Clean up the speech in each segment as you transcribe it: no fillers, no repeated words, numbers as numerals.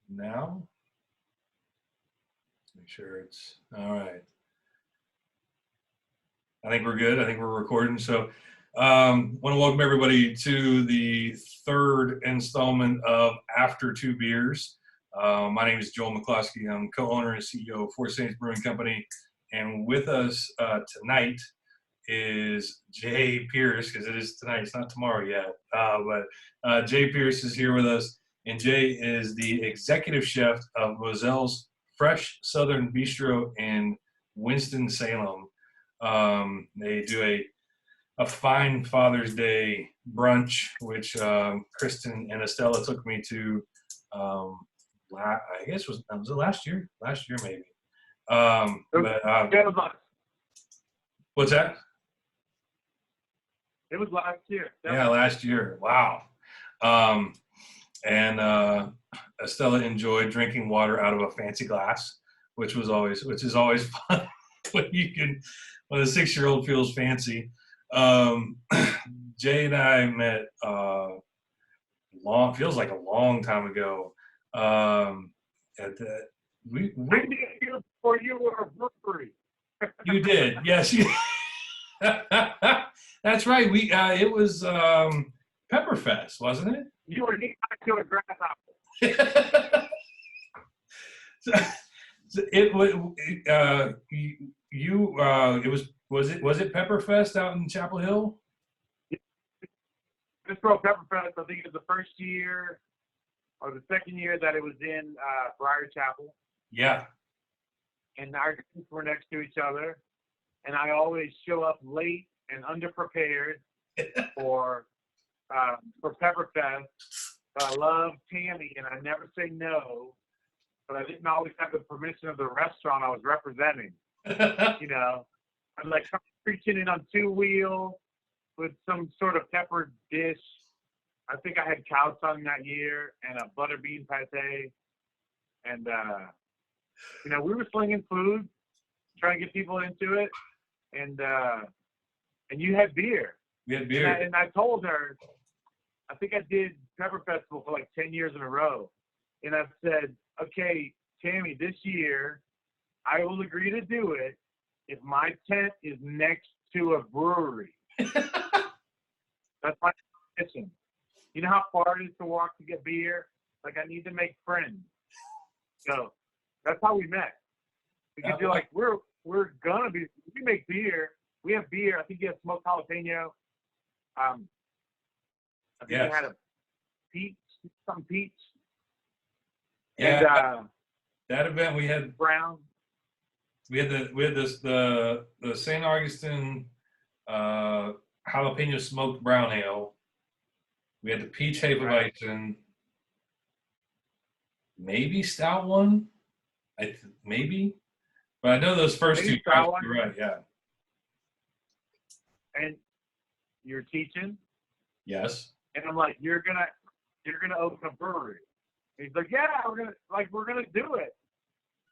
now. Make sure it's all right. I think we're good. I think we're recording. So, want to welcome everybody to the third installment of After Two Beers. My name is Joel McCloskey. I'm co-owner and CEO of Four Saints Brewing Company, and with us tonight is Jay Pierce, because it is tonight. It's not tomorrow yet, but Jay Pierce is here with us, and Jay is the executive chef of Moselle's Fresh Southern Bistro in Winston-Salem. They do a fine Father's Day brunch, which Kristen and Estella took me to. I guess was it last year? Last year maybe. What's that? It was last year. Yeah, last year. Wow. And Estella enjoyed drinking water out of a fancy glass, which is always fun when a 6-year-old feels fancy. Jay and I met feels like a long time ago. We before you were a brewery. You did, yes. That's right. It was Pepperfest, wasn't it? You were knee high to a grasshopper. Was it Pepperfest out in Chapel Hill? This Bro Pepperfest, I think it was the first year or the second year that it was in Briar Chapel. Yeah. And our groups were next to each other, and I always show up late and underprepared for Pepperfest. I love Tammy, and I never say no, but I didn't always have the permission of the restaurant I was representing. You know, I'm like preaching in on 2 wheels with some sort of peppered dish. I think I had cow tongue that year and a butter bean pate, and you know, we were slinging food, trying to get people into it, and you had beer. We had beer. And I told her, I think I did Pepper Festival for like 10 years in a row. And I said, okay, Tammy, this year, I will agree to do it if my tent is next to a brewery. That's my condition. You know how far it is to walk to get beer? Like, I need to make friends. So that's how we met. Because you're like, we're gonna be, we make beer. We have beer. I think you have smoked jalapeno. I think you had a peach, some peach. Yeah. And that event we had brown. We had the St. Augustine jalapeno smoked brown ale. We had the peach Hefeweizen. Maybe stout one. Maybe, but I know those first two. You're right. Yeah. And you're teaching. Yes. And I'm like, you're gonna open a brewery. And he's like, yeah, we're gonna do it.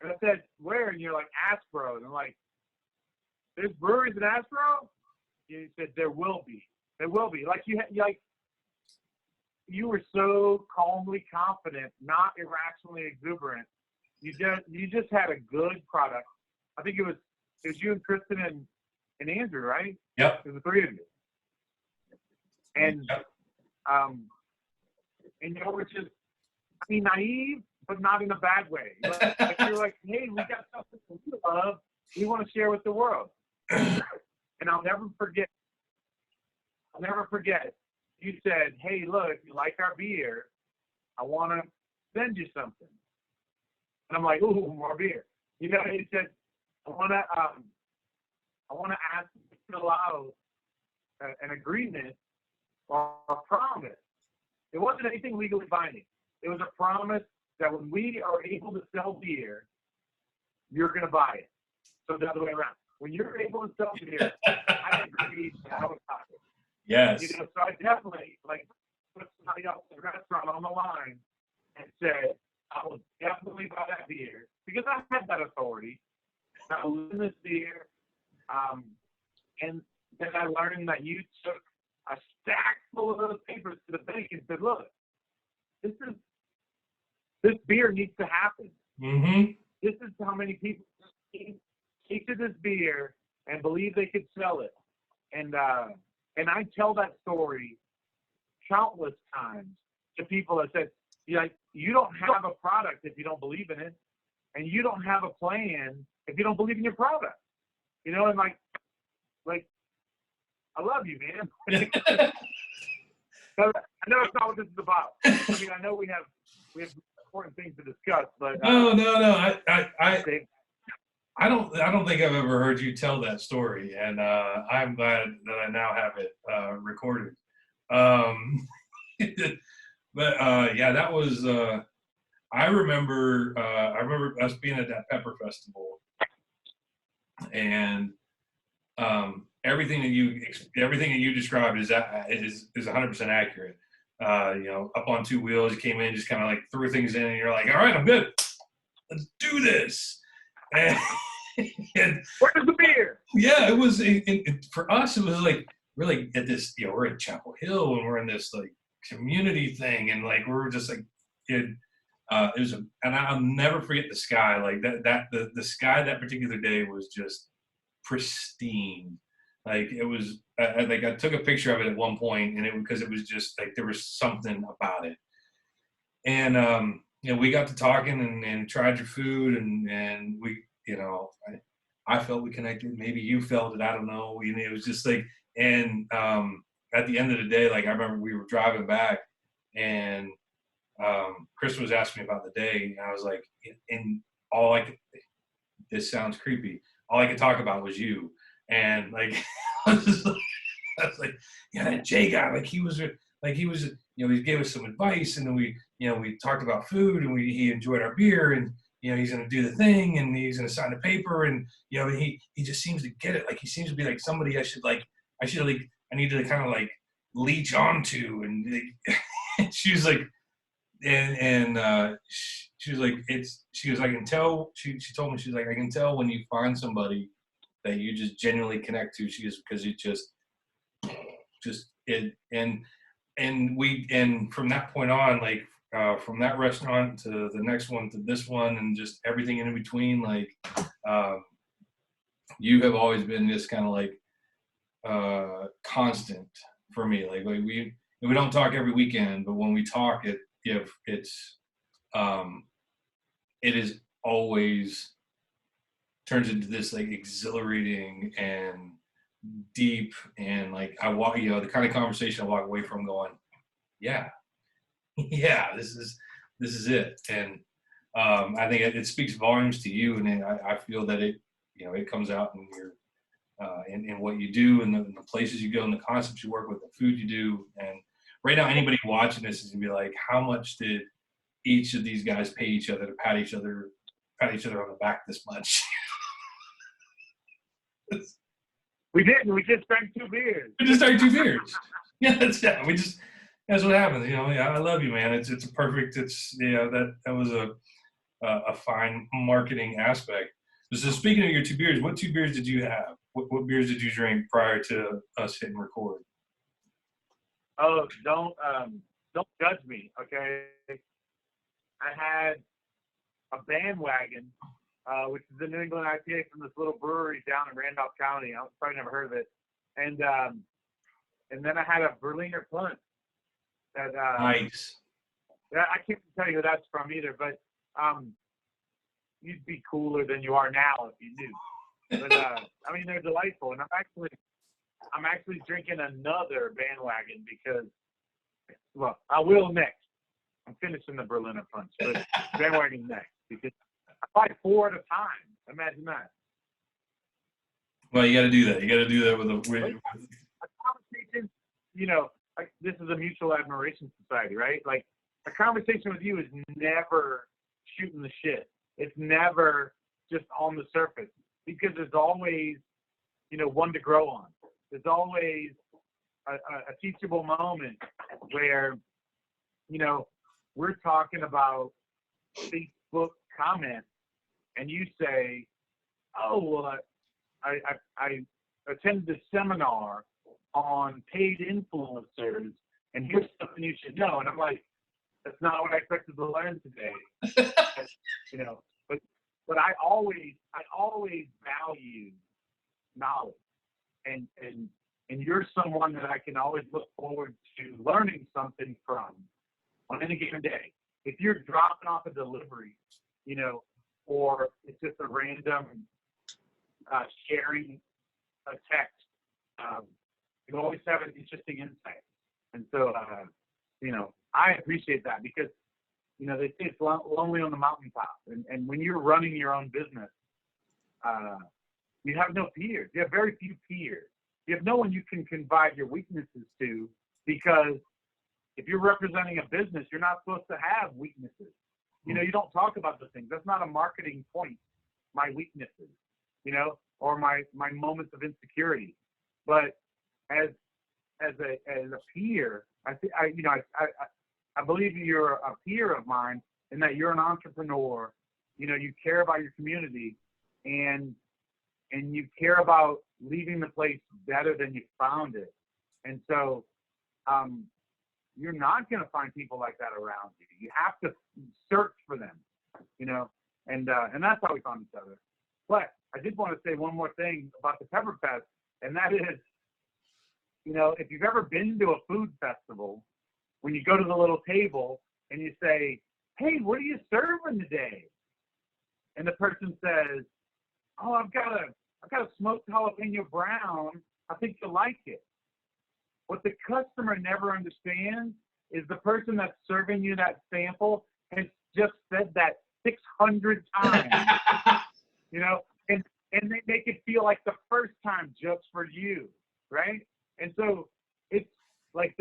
And I said, where? And you're like, Aspro. And I'm like, there's breweries in Aspro? And he said, there will be. There will be. Like you were so calmly confident, not irrationally exuberant. You just had a good product. I think it was you and Kristen and Andrew, right? Yep. It was the 3 of you. And and you were just, I mean, naive, but not in a bad way. Like you're like, hey, we got something we love. We want to share with the world. And I'll never forget. You said, hey, look, if you like our beer, I want to send you something. And I'm like, ooh, more beer. You know, he said, I want to ask you to fill out an agreement or a promise. It wasn't anything legally binding. It was a promise that when we are able to sell beer, you're going to buy it. So the other way around. When you're able to sell beer, I agree to have a copy. Yes. You know, so I definitely put somebody else in the restaurant on the line and said, I will definitely buy that beer because I had that authority. I was in this beer, and then I learned that you took a stack full of those papers to the bank and said, look, this this beer needs to happen. Mm-hmm. This is how many people tasted this beer and believe they could sell it. And I tell that story countless times to people that said, you don't have a product if you don't believe in it, and you don't have a plan if you don't believe in your product. And like I love you, man. I know it's not what this is about. I mean, I know we have important things to discuss, but No. I don't think I've ever heard you tell that story, and I'm glad that I now have it recorded. But yeah, that was. I remember us being at that Pepper Festival, and everything that you described is 100% accurate. Up on two wheels, you came in, just kind of like threw things in, and you're like, all right, I'm good. Let's do this. And where's the beer? Yeah, it was for us. It was like we're like at this, we're in Chapel Hill, and we're in this like community thing, and like we were just like it was and I'll never forget the sky. Like the sky that particular day was just pristine. Like it was like I took a picture of it at one point, and because it was just like there was something about it. And we got to talking and tried your food, and we, I felt we connected. Maybe you felt it. I don't know. It was just like, and at the end of the day, like I remember we were driving back, and Chris was asking me about the day, and I was like, and this sounds creepy. All I could talk about was you, and like I was like, yeah, that Jay guy, he gave us some advice, and then we talked about food, and he enjoyed our beer, and he's gonna do the thing, and he's gonna sign the paper, and he just seems to get it. Like he seems to be like somebody I need to kind of like leech onto, and she was like, she was like, I can tell. She told me, she's like, I can tell when you find somebody that you just genuinely connect to. She goes, because it just it and from that point on, like from that restaurant to the next one to this one, and just everything in between, like you have always been this kind of like constant for me. Like we don't talk every weekend, but when we talk, it is always turns into this like exhilarating and deep, and like I walk, the kind of conversation I walk away from going, yeah, this is it. And I think it speaks volumes to you, and I feel that it comes out in your in what you do, and the places you go, and the concepts you work with, the food you do. And right now, anybody watching this is gonna be like, how much did each of these guys pay each other to pat each other on the back this much? We didn't. We just drank 2 beers. We just drank 2 beers. Yeah, that's what happens. I love you, man. It's a perfect. That was a fine marketing aspect. So speaking of your 2 beers, what 2 beers did you have? What beers did you drink prior to us hitting record? Oh, don't judge me, okay? I had a Bandwagon, which is a New England IPA from this little brewery down in Randolph County. I've probably never heard of it. And then I had a Berliner Punch. Nice. I can't tell you who that's from either, but you'd be cooler than you are now if you knew. But I mean, they're delightful, and I'm actually drinking another Bandwagon because, well, I will next. I'm finishing the Berliner Punch, but Bandwagon next because I buy 4 at a time. Imagine that. Well, you got to do that. You got to do that with a conversation. Like, this is a mutual admiration society, right? Like, a conversation with you is never shooting the shit. It's never just on the surface, because there's always, one to grow on. There's always a teachable moment where, we're talking about Facebook comments, and you say, oh, well, I attended this seminar on paid influencers, and here's something you should know. And I'm like, That's not what I expected to learn today. You know, but I always value knowledge, and you're someone that I can always look forward to learning something from on any given day. If you're dropping off a delivery, you know, or it's just a random sharing a text, you always have an interesting insight. And so, you know, I appreciate that because, you know, they say it's lonely on the mountaintop. And when you're running your own business, you have no peers. You have very few peers. You have no one you can confide your weaknesses to, because if you're representing a business, you're not supposed to have weaknesses. You know, you don't talk about the things. That's not a marketing point, my weaknesses, you know, or my moments of insecurity. But as a peer, I believe you're a peer of mine in that you're an entrepreneur. You know, you care about your community, and you care about leaving the place better than you found it. And so, you're not going to find people like that around you. You have to search for them, you know, and that's how we found each other. But I did want to say one more thing about the Pepper Fest, and that is, you know, if you've ever been to a food festival, when you go to the little table and you say, "Hey, what are you serving today?" And the person says, "Oh, I've got a smoked jalapeno brown. I think you'll like it." What the customer never understands is the person that's serving you that sample has just said that 600 times, you know, and they make it feel like the first time just for you, right? And so it's like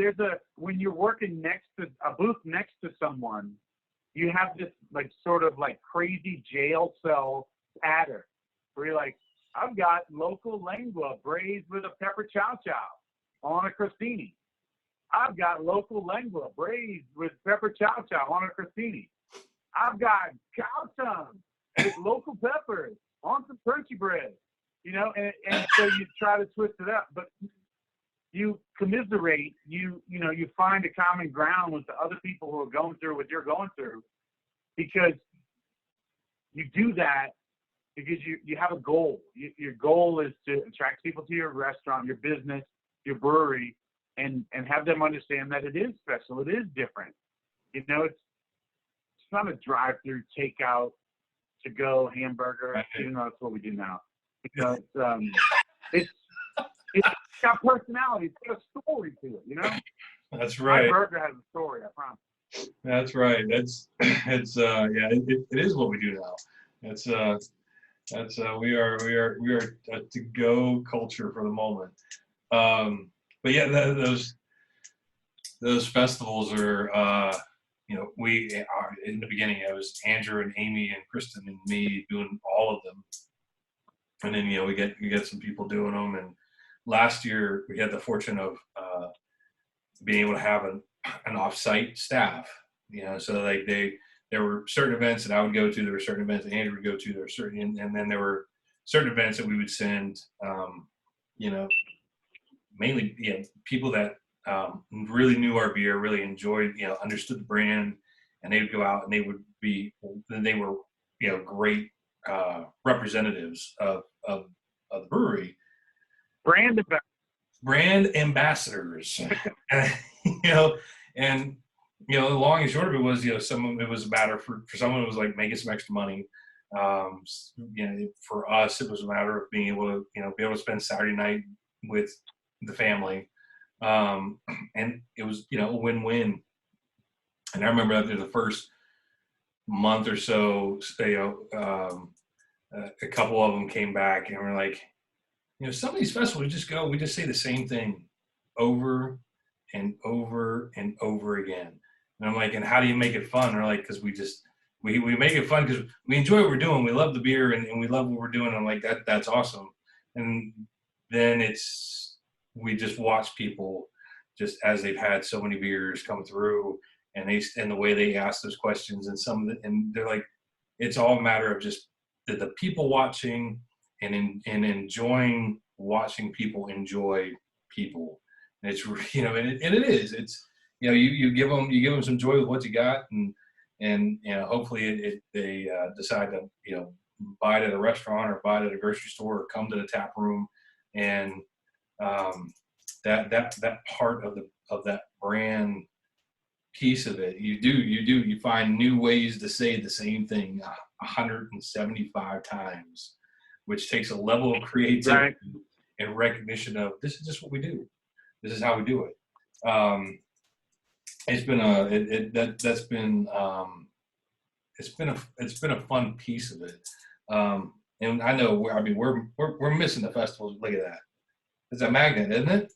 when you're working next to a booth next to someone, you have this like sort of like crazy jail cell pattern where you're like, "I've got local lengua braised with a pepper chow chow on a crostini. I've got local lengua braised with pepper chow chow on a crostini. I've got cow tongue with local peppers on some crunchy bread." You know, and so you try to twist it up, but you commiserate, you find a common ground with the other people who are going through what you're going through, because you do that because you have a goal. Your goal is to attract people to your restaurant, your business, your brewery, and have them understand that it is special. It is different. You know, it's not a drive-through, takeout, to-go hamburger, even though that's what we do now. Because it's got personality. It's got a story to it, you know? That's right. My burger has a story, I promise. That's right. It is what we do now. We are a to-go culture for the moment. But yeah, those festivals are, you know, we are in the beginning. It was Andrew and Amy and Kristen and me doing all of them, and then, you know, we get some people doing them. And last year we had the fortune of being able to have an off-site staff. You know, so like there were certain events that I would go to. There were certain events that Andrew would go to. There were certain, and then there were certain events that we would send. You know, mainly, you know, people that really knew our beer, really enjoyed, you know, understood the brand, and they would go out and they were, you know, great representatives of the brewery. Brand ambassadors. You know, and, you know, the long and short of it was, you know, some of it was a matter for someone it was like making some extra money. You know, for us, it was a matter of being able to, you know, be able to spend Saturday night with the family. And it was, you know, a win-win. And I remember after the first month or so, you know, a couple of them came back and were like, you know, some of these festivals we just say the same thing over and over and over again. And I'm like, and how do you make it fun? They're like, because we make it fun because we enjoy what we're doing. We love the beer and we love what we're doing. I'm like, that's awesome. And then we just watch people just as they've had so many beers come through, and the way they ask those questions, and they're like, it's all a matter of just the people watching and enjoying watching people enjoy people. And it's, you know, and it is, it's, you give them some joy with what you got, and hopefully they decide to buy it at a restaurant or buy it at a grocery store or come to the tap room, and that part of that brand piece of it, you find new ways to say the same thing 175 times, which takes a level of creativity and recognition of this is just what we do. This is how we do it. It's been it's been a fun piece of it. And I know we're missing the festival. Look at that. It's a magnet, isn't it?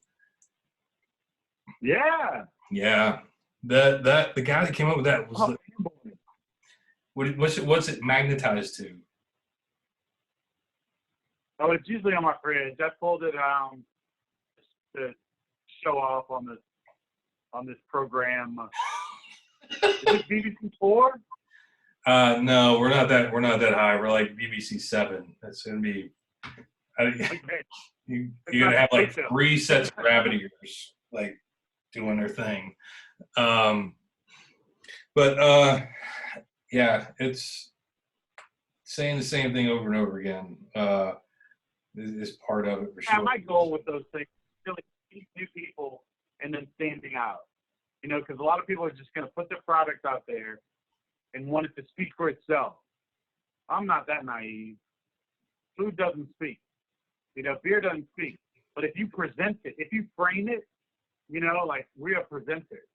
Yeah. Yeah. The guy that came up with that was what's it magnetized to? Oh, it's usually on my fridge. I pulled it to show off on this program. Is it BBC4? No, we're not that high. We're like BBC 7. That's gonna be. You're gonna have like 3 sets of rabbit ears, like doing their thing. But yeah, it's saying the same thing over and over again. Is part of it for sure. My goal with those things is really meet new people and then standing out. Because a lot of people are just going to put their product out there and want it to speak for itself. I'm not that naive. Food doesn't speak. Beer doesn't speak. But if you present it, if you frame it, like we're a presenter.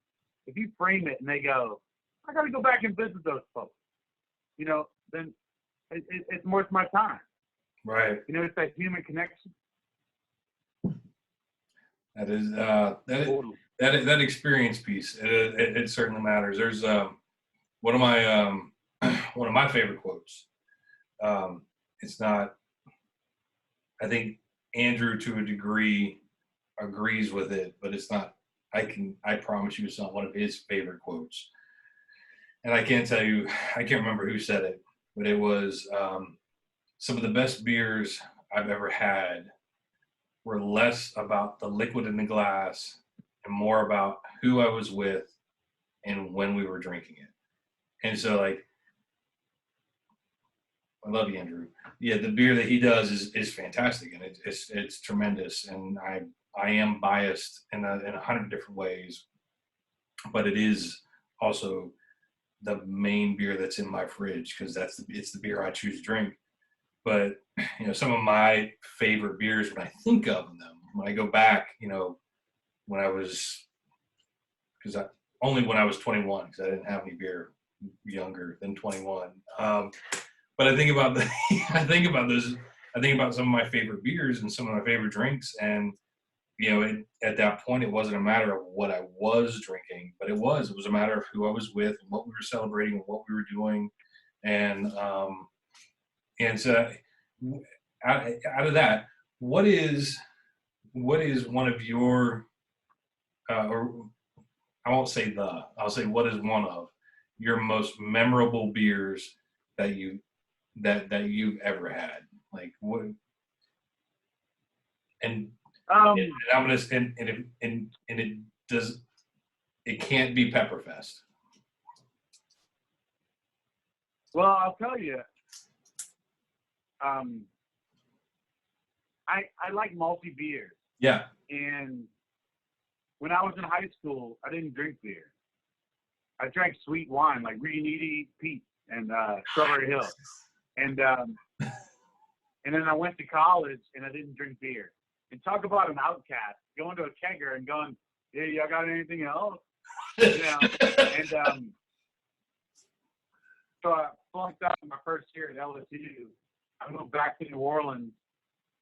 If you frame it and they go, I got to go back and visit those folks, then it's worth my time. Right. It's that human connection. That is that experience piece. It certainly matters. There's one of my favorite quotes. It's not. I think Andrew to a degree agrees with it, but it's not. I promise you, it's not one of his favorite quotes. And I can't tell you. I can't remember who said it, but it was. Some of the best beers I've ever had were less about the liquid in the glass and more about who I was with and when we were drinking it. And so, like, I love you, Andrew. Yeah, the beer that he does is fantastic, and it's tremendous. And I am biased in 100 different ways, but it is also the main beer that's in my fridge because it's the beer I choose to drink. But some of my favorite beers when I think of them, when I go back, when I was only when I was 21 because I didn't have any beer younger than 21. But I think about I think about some of my favorite beers and some of my favorite drinks, and at that point it wasn't a matter of what I was drinking, but it was a matter of who I was with and what we were celebrating and what we were doing, and so out of that, what is one of your or I won't say I'll say what is one of your most memorable beers that you've ever had? Like what? And I'm gonna and it can't be Pepperfest. Well, I'll tell you. I like malty beers. Yeah. And when I was in high school, I didn't drink beer. I drank sweet wine like Reed Pete and Strawberry Hill. And then I went to college and I didn't drink beer. And talk about an outcast going to a kegger and going, "Yeah, y'all got anything else?" And so I flunked out my first year at LSU. I moved back to New Orleans,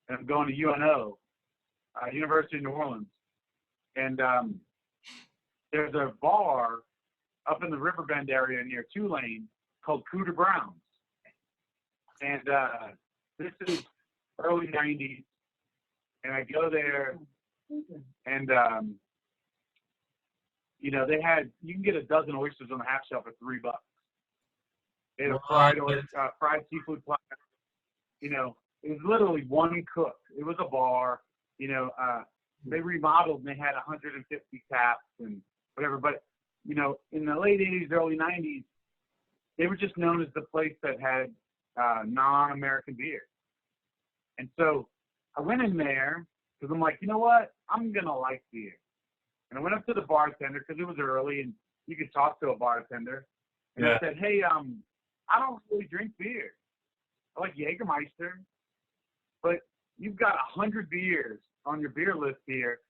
and I'm going to UNO, University of New Orleans. And there's a bar up in the Riverbend area near Tulane called Cooter Brown's. And this is early 90s. And I go there, and, you can get a dozen oysters on the half shell for $3. They had a fried seafood platter. It was literally one cook. It was a bar. They remodeled and they had 150 taps, whatever. But, you know, in the late 80s, early 90s, they were just known as the place that had non-American beer. And so I went in there because I'm like, you know what? I'm going to like beer. And I went up to the bartender because it was early and you could talk to a bartender. And I said, hey, I don't really drink beer. I like Jägermeister, but you've got 100 beers on your beer list here.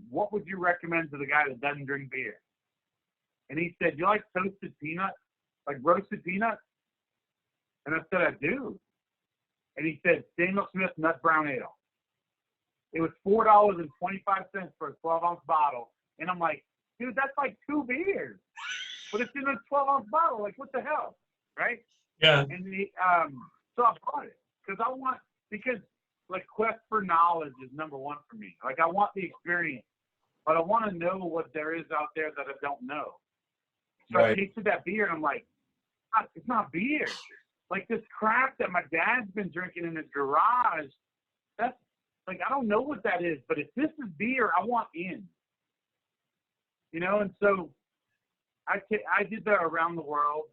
What would you recommend to the guy that doesn't drink beer? And he said, you like toasted peanuts, like roasted peanuts? And I said, I do. And he said, Samuel Smith Nut Brown Ale. It was $4.25 for a 12-ounce bottle. And I'm like, dude, that's like 2 beers. But it's in a 12-ounce bottle. Like, what the hell? Right? Yeah. And so I bought it. Because like, quest for knowledge is number one for me. Like, I want the experience. But I want to know what there is out there that I don't know. So I tasted that beer, and I'm like, it's not beer. Like, this crap that my dad's been drinking in his garage, that's, like, I don't know what that is, but if this is beer, I want in. You know, and so I did the around the world,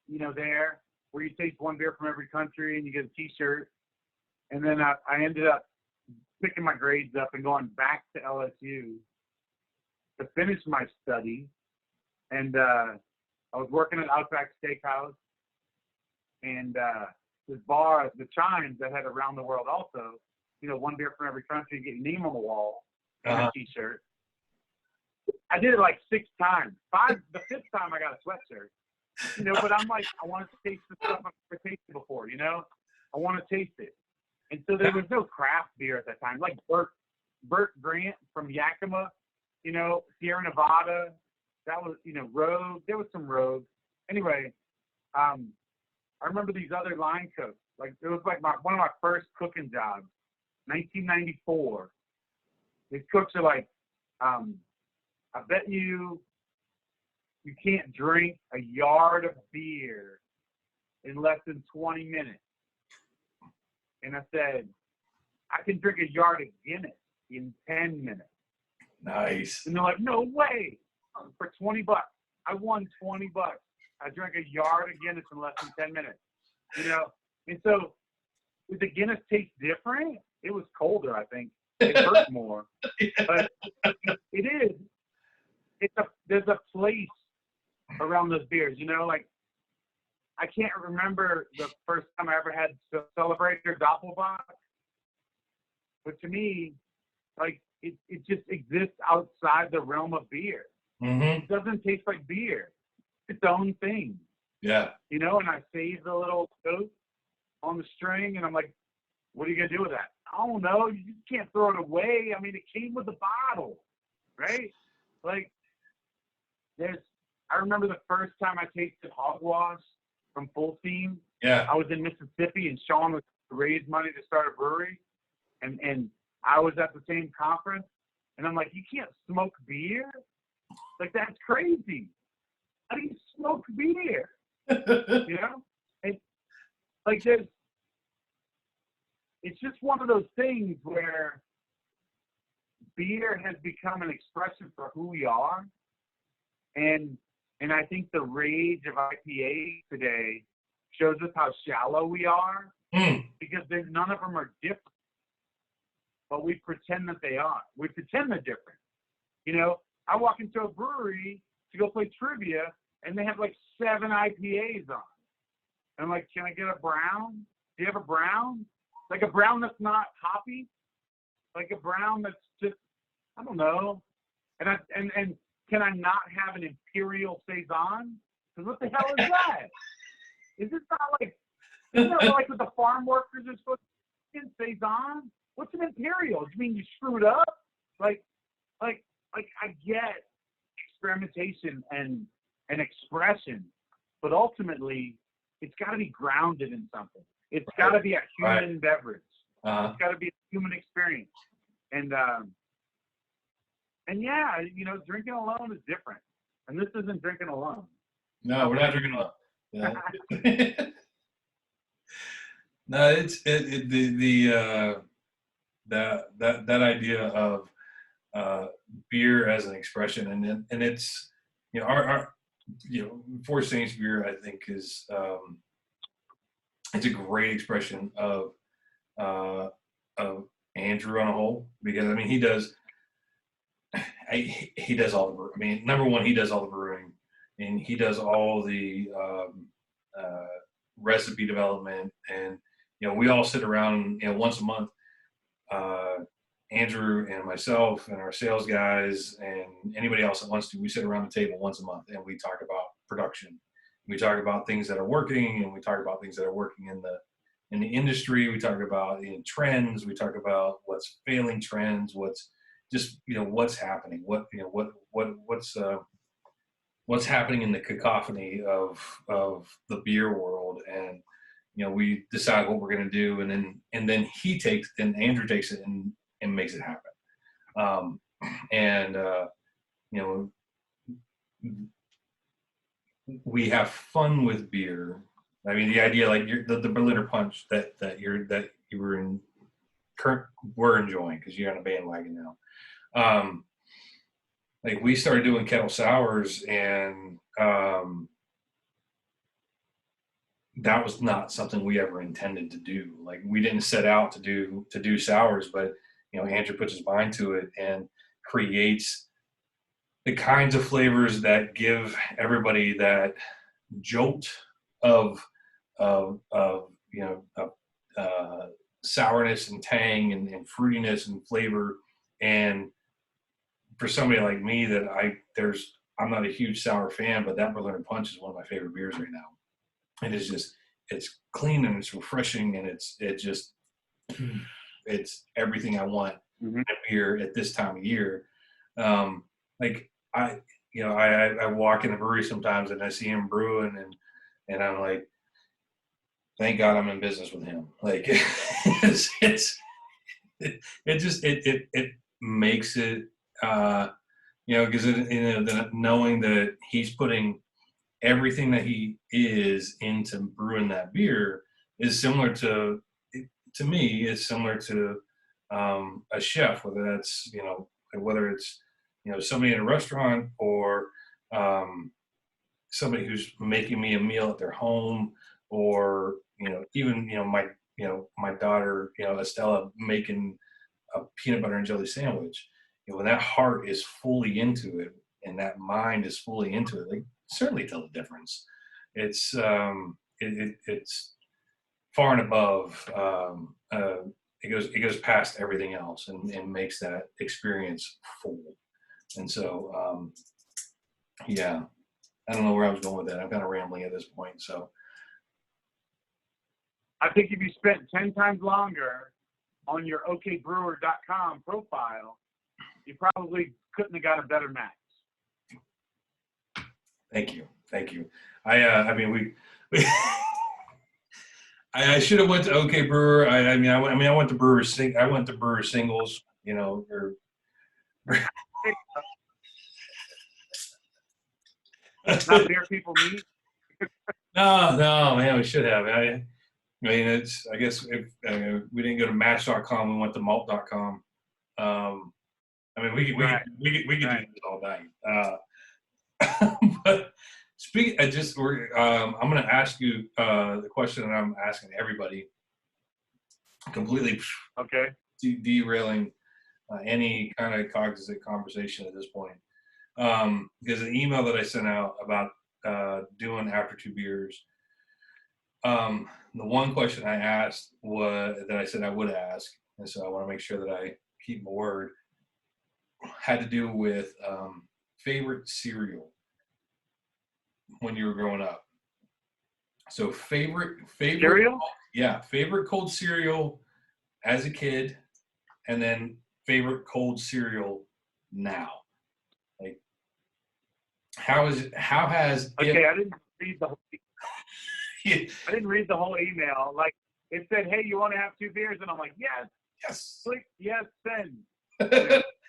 you know, there, where you taste one beer from every country and you get a T-shirt. And then I ended up picking my grades up and going back to LSU to finish my study. And I was working at Outback Steakhouse. And this bar, the Chimes, that had around the world also, you know, one beer from every country, get your name on the wall, and a T-shirt. I did it like 6 times. The 5th time I got a sweatshirt. You know, but I'm like, I want to taste the stuff I've never tasted before, you know? I want to taste it. And so there was no craft beer at that time. Like Burt Grant from Yakima, you know, Sierra Nevada. That was, you know, Rogue. There was some Rogue. Anyway, I remember these other line cooks. Like, it was like one of my first cooking jobs, 1994. These cooks are like, I bet you can't drink a yard of beer in less than 20 minutes. And I said, I can drink a yard of Guinness in 10 minutes. Nice. And they're like, no way. For $20. I won $20. I drank a yard of Guinness in less than 10 minutes. You know? And so, did the Guinness taste different? It was colder, I think. It hurt more. But it is. There's a place around those beers, you know? Like, I can't remember the first time I ever had Celebrator Doppelbock. But to me, like, it just exists outside the realm of beer. Mm-hmm. It doesn't taste like beer. It's its own thing. Yeah. You know, and I saved the little coat on the string, and I'm like, what are you going to do with that? I don't know. You just can't throw it away. I mean, it came with the bottle, right? Like, I remember the first time I tasted Hogwash from Full Steam. Yeah. I was in Mississippi, and Sean was to raise money to start a brewery, and I was at the same conference, and I'm like, you can't smoke beer? Like, that's crazy. How do you smoke beer? You know? And, like, it's just one of those things where beer has become an expression for who we are. And I think the rage of IPA today shows us how shallow we are, because none of them are different. But we pretend that they are. We pretend they're different. You know, I walk into a brewery to go play trivia, and they have like 7 IPAs on. And I'm like, can I get a brown? Do you have a brown? Like a brown that's not hoppy? Like a brown that's just, I don't know. And can I not have an Imperial Saison? Because what the hell is that? Is this not like, isn't that like what the farm workers are supposed to get Saison? What's an Imperial? Do you mean you screwed up? Like I get experimentation and expression, but ultimately it's got to be grounded in something. It's got to be a human beverage. It's got to be a human experience. And yeah, you know, drinking alone is different. And this isn't drinking alone. No, we're not drinking alone. Yeah. No, that idea of beer as an expression, and it's our Four Saints beer, I think, is it's a great expression uh, of Andrew on a whole, because I mean he does all the brewing. I mean, number one, he does all the brewing, and he does all the uh, recipe development, and we all sit around once a month. Uh, Andrew and myself and our sales guys and anybody else that wants to, we sit around the table once a month and we talk about production. We talk about things that are working, and we talk about things that are working in the industry. We talk about trends. We talk about what's failing trends. What's just what's happening. What's happening in the cacophony of the beer world, and we decide what we're going to do, and then Andrew takes it and makes it happen. And we have fun with beer. I mean, the idea, like the Berliner Punch that you were enjoying, because you're on a bandwagon now. Like we started doing kettle sours, and that was not something we ever intended to do. Like we didn't set out to do sours, but Andrew puts his mind to it and creates the kinds of flavors that give everybody that jolt of sourness and tang and fruitiness and flavor. And for somebody like me, that I'm not a huge sour fan, but that Berliner Punch is one of my favorite beers right now. And it's clean and it's refreshing, and it's everything I want in a beer at this time of year. Like I walk in the brewery sometimes and I see him brewing, and I'm like, thank God I'm in business with him. Like it makes it, because knowing that he's putting everything that he is into brewing that beer is similar to me, is similar to a chef, whether it's somebody in a restaurant, or somebody who's making me a meal at their home, or even my daughter Estella making a peanut butter and jelly sandwich. When that heart is fully into it and that mind is fully into it, they certainly tell the difference. It's it's far and above. It goes past everything else, and makes that experience full. And so yeah, I don't know where I was going with that. I'm kind of rambling at this point. So I think if you spent 10 times longer on your okbrewer.com profile, you probably couldn't have got a better match. Thank you. I mean, we I should have went to OK Brewer. I went to Brewer Singles. Or not where people meet. No, man, we should have. I mean, I guess if we didn't go to Match.com, we went to Malt.com. I mean, we could do this all night. But I'm going to ask you the question that I'm asking everybody, completely derailing any kind of cognizant conversation at this point. Because the email that I sent out about doing after two beers, the one question I asked that I said I would ask, and so I want to make sure that I keep my word, had to do with favorite cereal when you were growing up. So favorite cereal? Yeah, favorite cold cereal as a kid, and then favorite cold cereal now. Like, how has okay? I didn't read the whole. I didn't read the whole email. Like, it said, "Hey, you want to have two beers?" And I'm like, "Yes, click yes, send."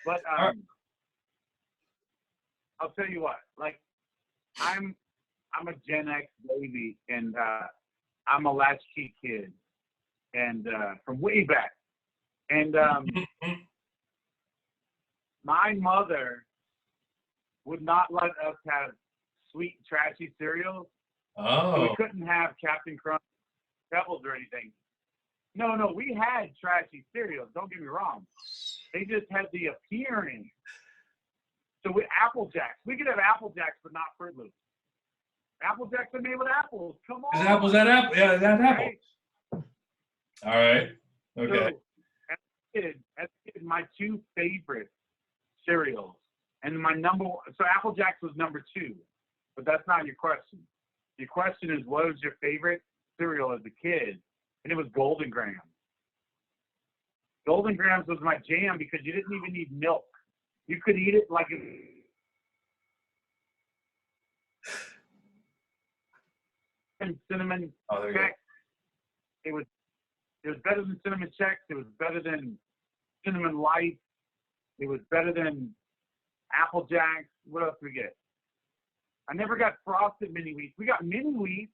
But I'll tell you what. Like, I'm a Gen X baby, and I'm a latchkey kid, and from way back. And my mother would not let us have sweet, trashy cereals. So Oh, we couldn't have Captain Crunch, Pebbles, or anything. No, we had trashy cereals. Don't get me wrong. They just had the appearance. So with Apple Jacks, we could have Apple Jacks, but not Fruit Loops. Apple Jacks are made with apples. Come on. is apples that apple? Yeah, that apple. Right? All right. Okay. So as a kid, my two favorite cereals, and my number one, so Apple Jacks was number 2, but that's not your question. Your question is, what was your favorite cereal as a kid? And it was Golden Grahams. Golden Grahams was my jam because you didn't even need milk. You could eat it like cinnamon Oh, there you go. Chex. It was better than Cinnamon Chex. It was better than Cinnamon Light. It was better than Apple Jacks. What else did we get? I never got frosted mini wheats. We got mini wheats,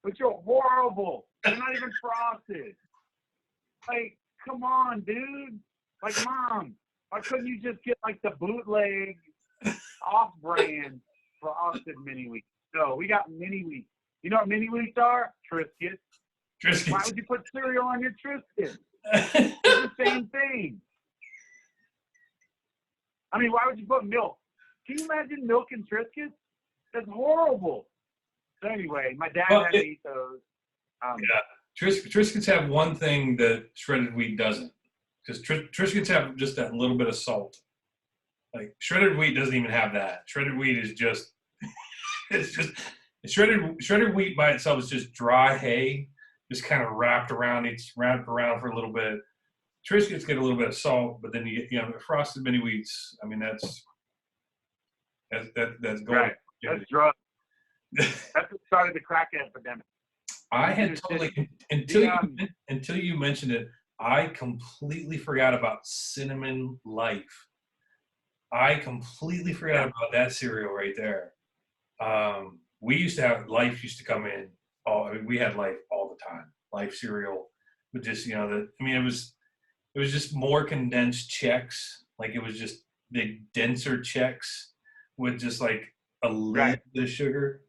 which are horrible. They're not even frosted. Like, come on, dude. Like, Mom, why couldn't you just get like the bootleg, off-brand frosted mini wheats? No, we got mini wheats. You know what mini wheats are? Triscuits. Why Triscuits. would you put cereal on your Triscuits? It's the same thing. I mean, why would you put milk? Can you imagine milk and Triscuits? That's horrible. So anyway, my dad Well, had to eat those. Yeah. Triscuits have one thing that shredded wheat doesn't. Because Triscuits have just that little bit of salt. Like, shredded wheat doesn't even have that. Shredded wheat is just, it's just, shredded wheat by itself is just dry hay, just kind of wrapped around. It's wrapped around for a little bit. Triscuits get a little bit of salt, but then you get, frosted mini wheats. I mean, that's gold. Right. That's drugs. That's what started the crack epidemic. I had totally until you mentioned it, I completely forgot about Cinnamon Life. I completely forgot about that cereal right there. We used to have Life used to come in. We had Life all the time. Life cereal, but just it was just more condensed checks. Like, it was just big denser checks with just like a little bit of sugar.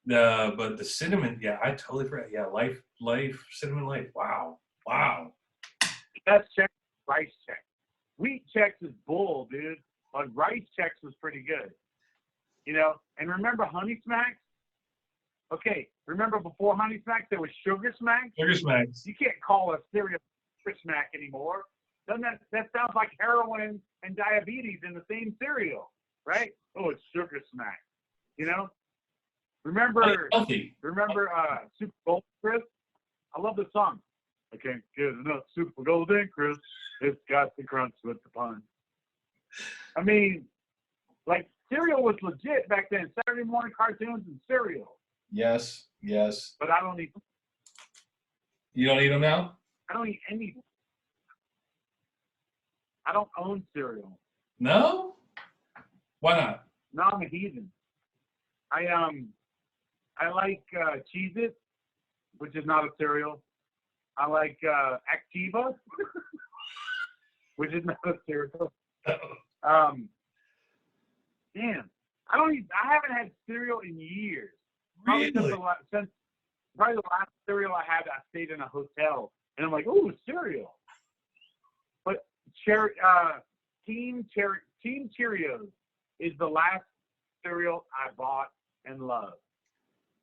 But the cinnamon, I totally forgot. Yeah, Life, Cinnamon Life. Wow. That's Chex, Rice Chex. Wheat Chex is bull, dude. But Rice Chex was pretty good. And remember Honey Smacks? Okay, remember before Honey Smacks there was Sugar Smacks? Sugar Smacks. You can't call a cereal Sugar Smack anymore. Doesn't that sounds like heroin and diabetes in the same cereal, right? Oh, it's Sugar Smack. Remember Super Golden Crisp? I love the song. I can't get enough Super Golden Crisp. It's got the crunch with the punch. I mean, like, cereal was legit back then. Saturday morning cartoons and cereal. Yes. But I don't eat. You don't eat them now? I don't eat any. I don't own cereal. No? Why not? No, I'm a heathen. I like Cheez-It, which is not a cereal. I like Activa, which is not a cereal. Damn, I haven't had cereal in years. Really? Since probably the last cereal I had, I stayed in a hotel, and I'm like, ooh, cereal. But Team Cheerios is the last cereal I bought and loved.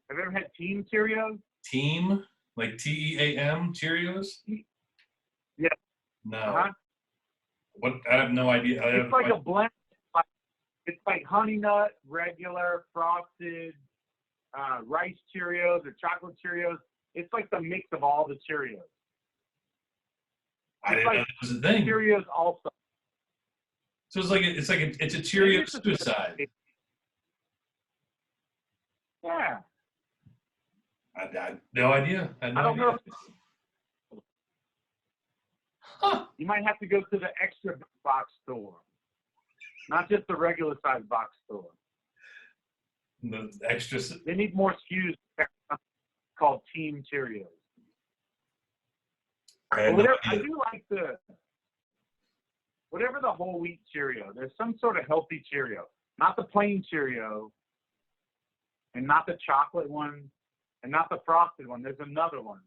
Have you ever had Team Cheerios? Team? Like Team Cheerios? Yeah. No. Uh-huh. What? I have no idea. It's like a blend. It's like Honey Nut, regular, frosted, rice Cheerios or chocolate Cheerios. It's like the mix of all the Cheerios. I didn't know that was a thing. Cheerios also. So it's a Cheerio suicide. Yeah. I had no idea. I don't know. Huh. You might have to go to the extra box store, not just the regular size box store. The extra. They need more SKUs called Team Cheerios. I do like whatever the whole wheat Cheerio. There's some sort of healthy Cheerio, not the plain Cheerio, and not the chocolate one, and not the frosted one. There's another one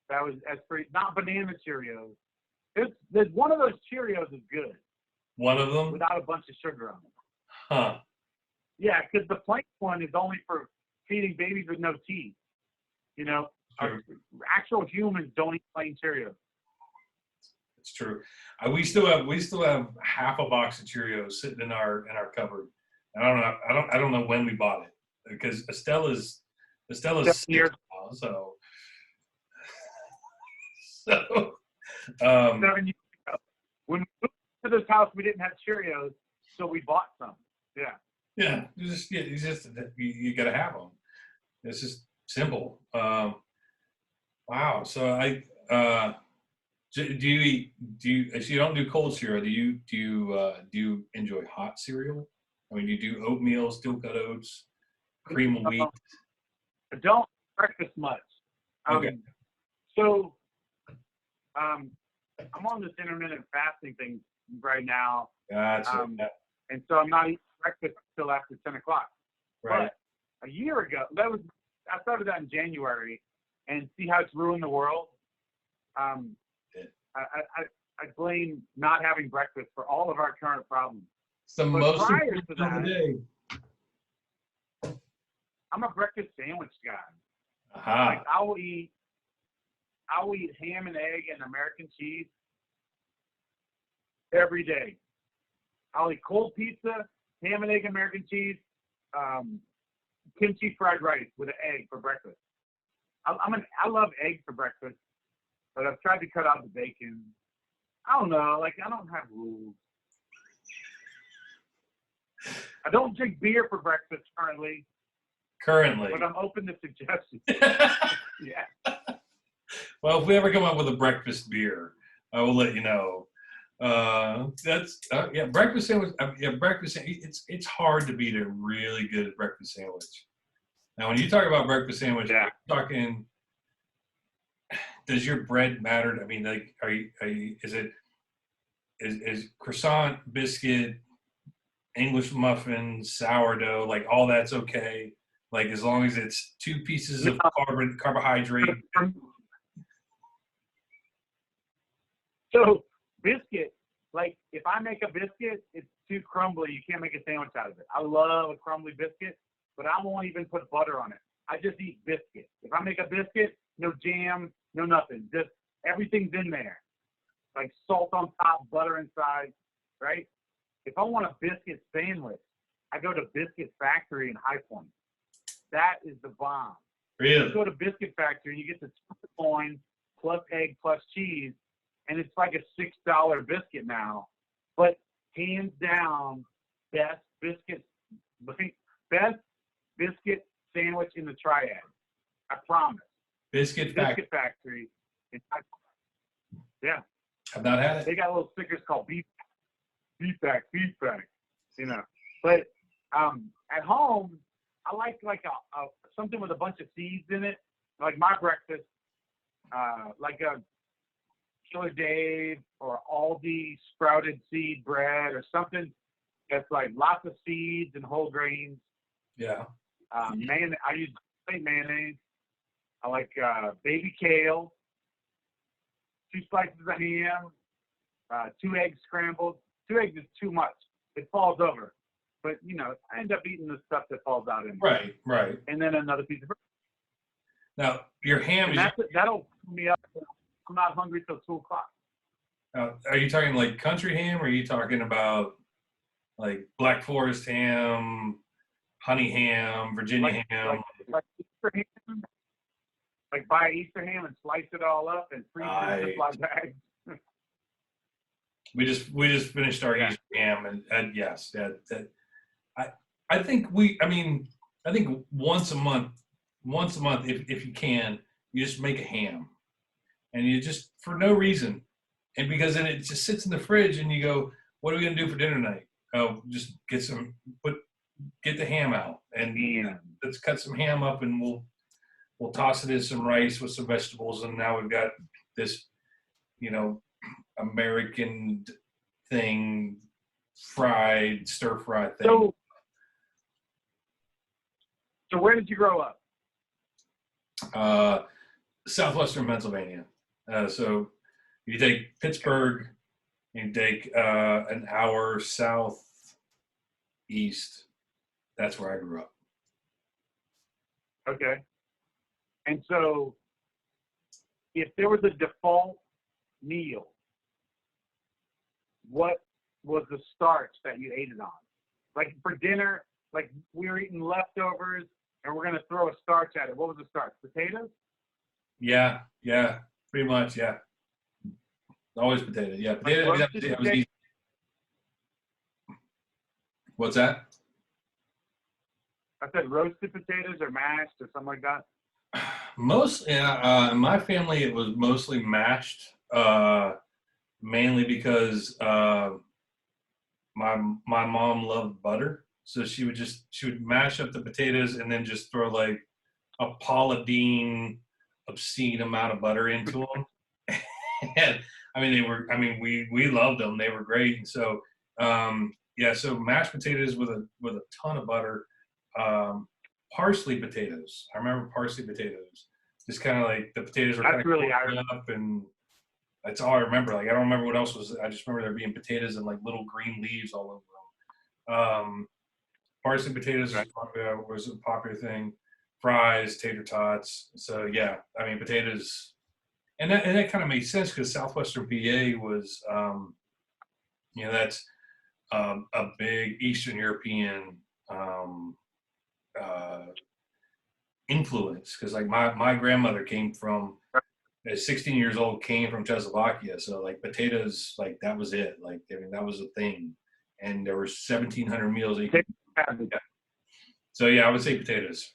that was as free, not banana Cheerios. There's one of those Cheerios is good. One of them? Without a bunch of sugar on it. Huh. Yeah, because the plain one is only for feeding babies with no teeth. You know, Sure. actual humans don't eat plain Cheerios. It's true. We still have half a box of Cheerios sitting in our cupboard. I don't know when we bought it because Estella's sick Years. now, so 7 years ago. When we moved to this house, we didn't have Cheerios, so we bought some. Yeah. yeah, you got to have them. It's just simple. Wow. So do you if you don't do cold cereal, do you enjoy hot cereal? I mean, you do oatmeal, steel cut oats, cream of wheat. I don't breakfast much. Okay. So, I'm on this intermittent fasting thing right now, Gotcha. and so I'm not eating breakfast until after 10 o'clock. Right. But a year ago, I started that in January, and see how it's ruined the world. I blame not having breakfast for all of our current problems. It's the But most prior important to meal of the day. I'm a breakfast sandwich guy. Aha. Like I will eat ham and egg and American cheese every day. I'll eat cold pizza, ham and egg, American cheese, kimchi fried rice with an egg for breakfast. I love eggs for breakfast, but I've tried to cut out the bacon. I don't know, like I don't have rules. I don't drink beer for breakfast currently, but I'm open to suggestions. Yeah. Well, if we ever come up with a breakfast beer, I will let you know. Breakfast sandwich. Breakfast. It's hard to beat a really good breakfast sandwich. Now, when you talk about breakfast sandwich, Yeah. you're talking. Does your bread matter? I mean, like, is croissant, biscuit, English muffin, sourdough, like all that's okay? Like as long as it's 2 pieces of carbohydrate. So biscuit, like if I make a biscuit, it's too crumbly. You can't make a sandwich out of it. I love a crumbly biscuit, but I won't even put butter on it. I just eat biscuit. If I make a biscuit, no jam, no nothing. Just everything's in there. Like salt on top, butter inside, right? If I want a biscuit sandwich, I go to Biscuit Factory in High Point. That is the bomb. Really? You go to Biscuit Factory, you get the coin plus egg plus cheese, and it's like a $6 biscuit now. But hands down, best biscuit sandwich in the triad. I promise. Biscuit Factory. Yeah. I've not had it. They got little stickers called beef back, you know. But at home, I like a something with a bunch of seeds in it. Like my breakfast, like a Killer Dave or Aldi sprouted seed bread or something that's like lots of seeds and whole grains. Yeah. I use mayonnaise. I like baby kale, 2 slices of ham, 2 eggs scrambled. 2 eggs is too much. It falls over. But, you know, I end up eating the stuff that falls out in there. Right. And then another piece of bread. Now, your ham and that'll fill me up. I'm not hungry till 2 o'clock. Are you talking like country ham, or are you talking about like Black Forest ham, honey ham, Virginia ham? Like Easter ham. Like buy Easter ham and slice it all up and freeze it in Ziploc bags. We just finished our Easter ham, and yes, I think once a month, if you can, you just make a ham, and you just for no reason, and because then it just sits in the fridge, and you go, what are we gonna do for dinner tonight? Oh, just get the ham out, and let's cut some ham up, and we'll toss it in some rice with some vegetables, and now we've got this, American thing, fried, stir-fried thing. So where did you grow up? Southwestern Pennsylvania. So you take Pittsburgh, you take an hour southeast. That's where I grew up. Okay. And so if there was a default meal, what was the starch that you ate it on? Like for dinner, like we were eating leftovers and we're going to throw a starch at it. What was the starch? Potatoes? Yeah, pretty much, yeah. Always potatoes, yeah. Potatoes, Like that was easy. What's that? I said roasted potatoes or mashed or something like that. In my family, it was mostly mashed, mainly because my mom loved butter, so she would mash up the potatoes and then just throw like a Paula Deen obscene amount of butter into them. And we loved them; they were great. And so so mashed potatoes with a ton of butter. Parsley potatoes. I remember parsley potatoes. Just kind of like the potatoes were kind of really up, and that's all I remember. Like I don't remember what else was. I just remember there being potatoes and like little green leaves all over them. Parsley potatoes was a popular thing. Fries, tater tots. So yeah, I mean potatoes, and that kind of made sense because Southwestern PA was, that's a big Eastern European influence, because like my grandmother came from, at 16 years old, came from Czechoslovakia, so like potatoes, like that was it. Like I mean that was a thing, and there were 1,700 meals that you could, yeah. So yeah, I would say potatoes.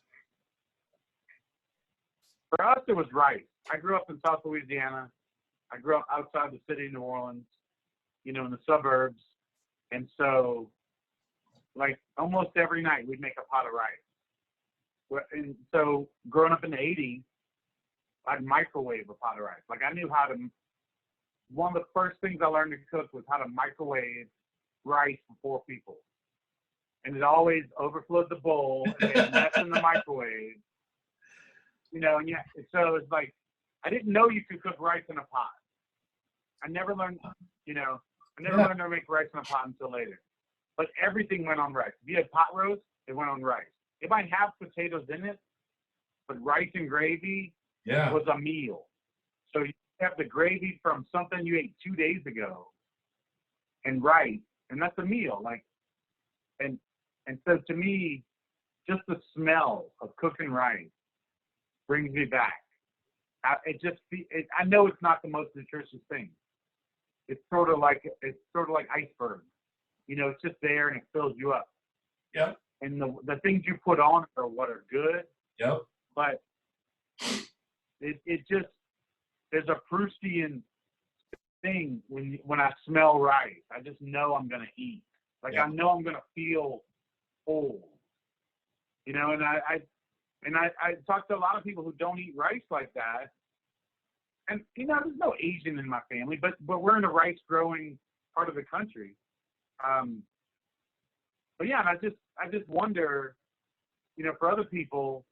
For us, it was rice. I grew up in South Louisiana. I grew up outside the city of New Orleans, in the suburbs. And so, like, almost every night we'd make a pot of rice. And so, growing up in the 80s, I'd microwave a pot of rice. Like, I knew how to, one of the first things I learned to cook was how to microwave rice for 4 people. And it always overflowed the bowl and made a mess in the microwave. So it's like, I didn't know you could cook rice in a pot. I never learned, learned to make rice in a pot until later. But everything went on rice. If you had pot roast, it went on rice. It might have potatoes in it, but rice and gravy was a meal. So you have the gravy from something you ate 2 days ago and rice, and that's a meal. Like, and so to me, just the smell of cooking rice brings me back. I know it's not the most nutritious thing. It's sort of like iceberg. It's just there and it fills you up. Yep. And the things you put on are what are good. Yep. But it just, there's a Proustian thing when I smell rice. I just know I'm gonna eat. Like I know I'm gonna feel full. And I talk to a lot of people who don't eat rice like that. And there's no Asian in my family, but we're in a rice growing part of the country. But yeah, and I just wonder, for other people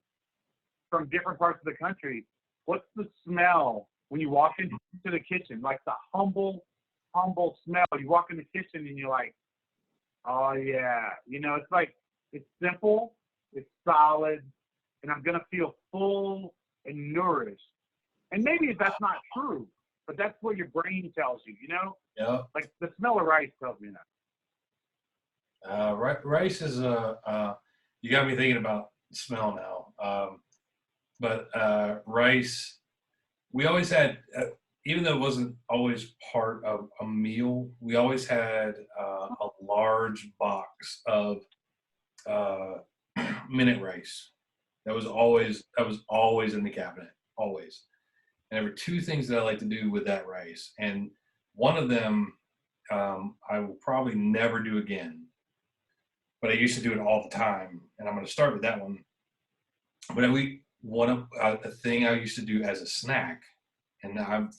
from different parts of the country, what's the smell when you walk into the kitchen? Like the humble smell. You walk in the kitchen and you're like, oh yeah, it's like, it's simple, it's solid, and I'm gonna feel full and nourished. And maybe that's not true, but that's what your brain tells you, Yeah. Like the smell of rice tells me that. Rice is you got me thinking about smell now. But rice, we always had, even though it wasn't always part of a meal, we always had a large box of minute rice. That was always in the cabinet, always. And there were 2 things that I like to do with that rice, and one of them I will probably never do again, but I used to do it all the time, and I'm going to start with that one. But a thing I used to do as a snack, and I'm,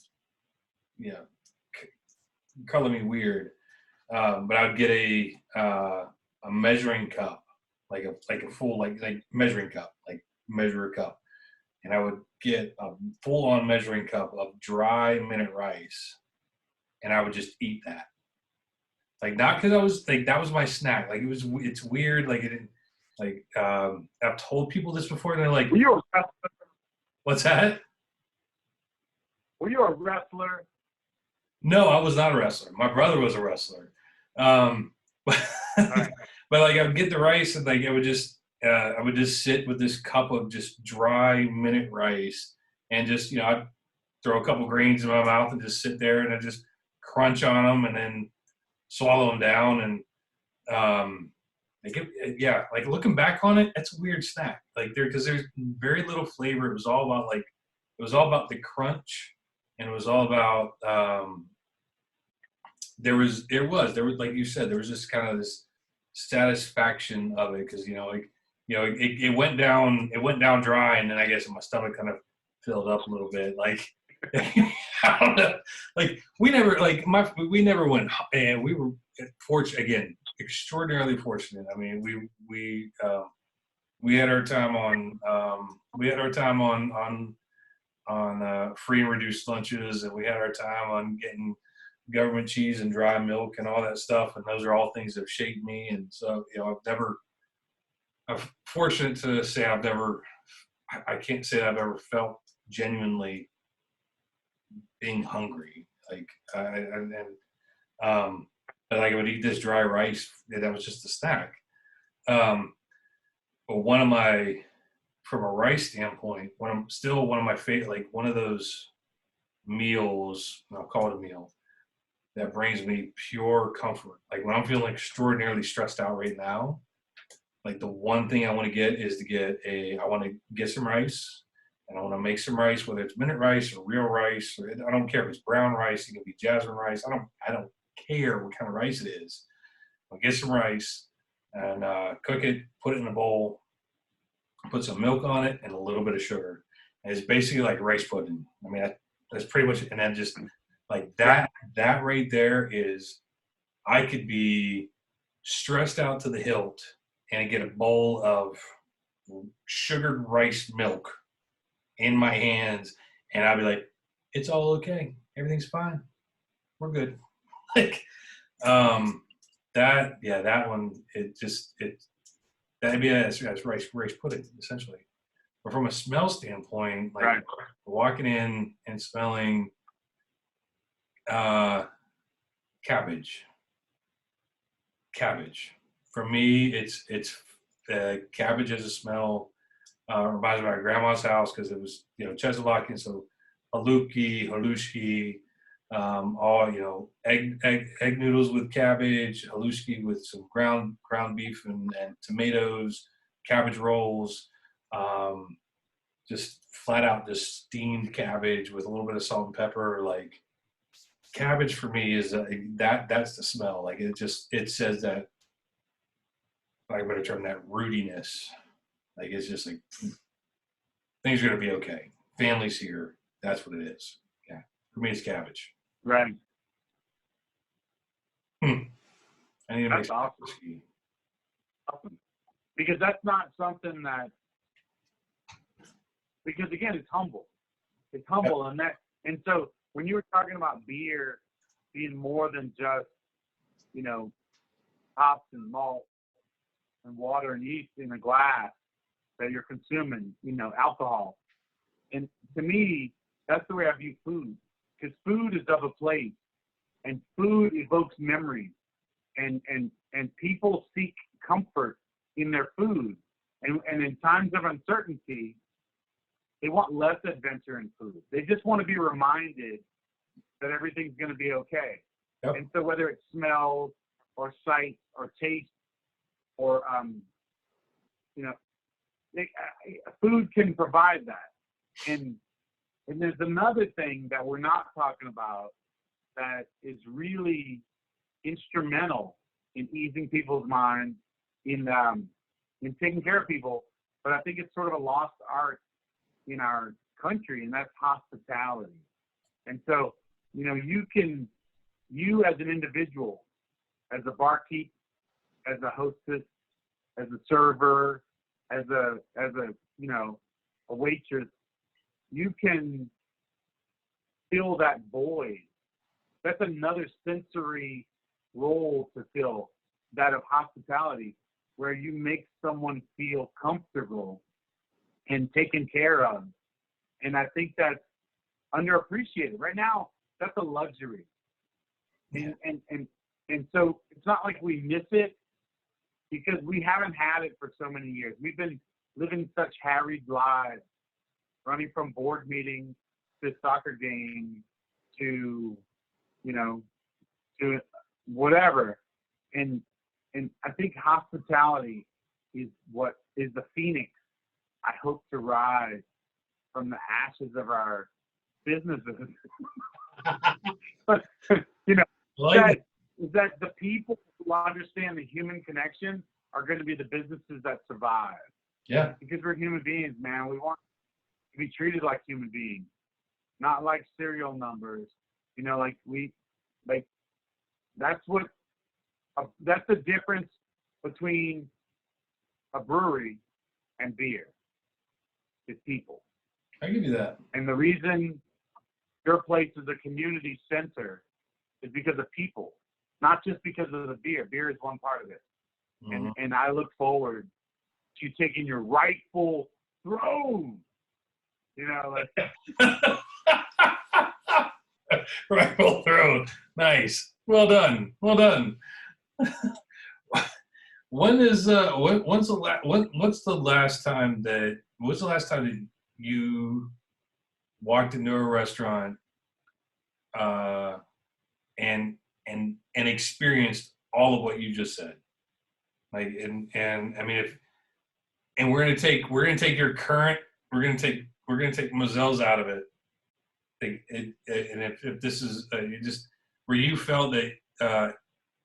color me weird, but I'd get a measuring cup, like a full like measuring cup, like measure a cup, and I would get a full on measuring cup of dry minute rice, and I would just eat that. Like not because I was like that was my snack. Like it's weird. Like it didn't like I've told people this before, and they're like, Were you a wrestler? "What's that?" Were you a wrestler? No, I was not a wrestler. My brother was a wrestler. But, Right. but like I would get the rice and like I would just sit with this cup of just dry minute rice and just I'd throw a couple grains in my mouth and just sit there and I just crunch on them and then swallow them down and yeah, like looking back on it, that's a weird snack. Like because there's very little flavor. It was all about the crunch and it was all about there was like you said there was just kind of this satisfaction of it because it went down dry and then I guess my stomach kind of filled up a little bit like I don't know like we never went and we were fortunate again extraordinarily fortunate. I mean we had our time on free and reduced lunches and we had our time on getting government cheese and dry milk and all that stuff. And those are all things that have shaped me. And so, I'm fortunate to say I can't say I've ever felt genuinely being hungry. Like, but like I would eat this dry rice. That was just a snack. But from a rice standpoint, one of my favorite, like one of those meals, I'll call it a meal, that brings me pure comfort. Like when I'm feeling extraordinarily stressed out right now, like the one thing I want to get is I want to get some rice and I want to make some rice, whether it's minute rice or real rice, or I don't care if it's brown rice, it can be jasmine rice. I don't care what kind of rice it is. I'll get some rice and cook it, put it in a bowl, put some milk on it and a little bit of sugar. And it's basically like rice pudding. I mean, that's pretty much, and then just like that right there is, I could be stressed out to the hilt and get a bowl of sugared rice milk in my hands, and I'd be like, it's all okay. Everything's fine. We're good. Like, that one, that'd be as rice pudding, essentially. But from a smell standpoint, like Right. walking in and smelling cabbage. For me, it's cabbage as a smell. Reminds me of my grandma's house because it was Czechoslovakian, so halushki, all egg noodles with cabbage, halushki with some ground beef and tomatoes, cabbage rolls, just flat out just steamed cabbage with a little bit of salt and pepper. Like cabbage for me is that's the smell. Like it says that, like I'm gonna term that rootiness. Like it's just like things are gonna be okay. Family's here. That's what it is. Yeah, for me it's cabbage. Right. I need to make That's some awesome. whiskey. Because that's not something that, because again, it's humble. It's humble. And so when you were talking about beer being more than just, hops and malt and water and yeast in a glass that you're consuming, alcohol. And to me, that's the way I view food. Because food is of a place, and food evokes memories, and people seek comfort in their food, and in times of uncertainty, they want less adventure in food. They just want to be reminded that everything's going to be okay. Yep. And so whether it's smells or sight or taste or food can provide that. And there's another thing that we're not talking about that is really instrumental in easing people's minds, in taking care of people, but I think it's sort of a lost art in our country, and that's hospitality. And so, you as an individual as a barkeep, as a hostess, as a server, as a a waitress, you can fill that void. That's another sensory role to fill, that of hospitality, where you make someone feel comfortable and taken care of. And I think that's underappreciated. Right now, that's a luxury. And so it's not like we miss it, because we haven't had it for so many years. We've been living such harried lives, running from board meetings to soccer games to, to whatever. And I think hospitality is what is the phoenix I hope to rise from the ashes of our businesses. But, that the people who understand the human connection are going to be the businesses that survive. Yeah. Because we're human beings, man. We want to be treated like human beings, not like serial numbers. That's the difference between a brewery and beer. It's people. I give you that. And the reason your place is a community center is because of people, not just because of the beer. Beer is one part of it. Mm-hmm. And I look forward to taking your rightful throne. Rightful throne. Nice. Well done. Well done. What's the last time that you walked into a restaurant and experienced all of what you just said? Like, and I mean, we're gonna take your current, we're gonna take Mozelle's out of it. And if this is where you felt that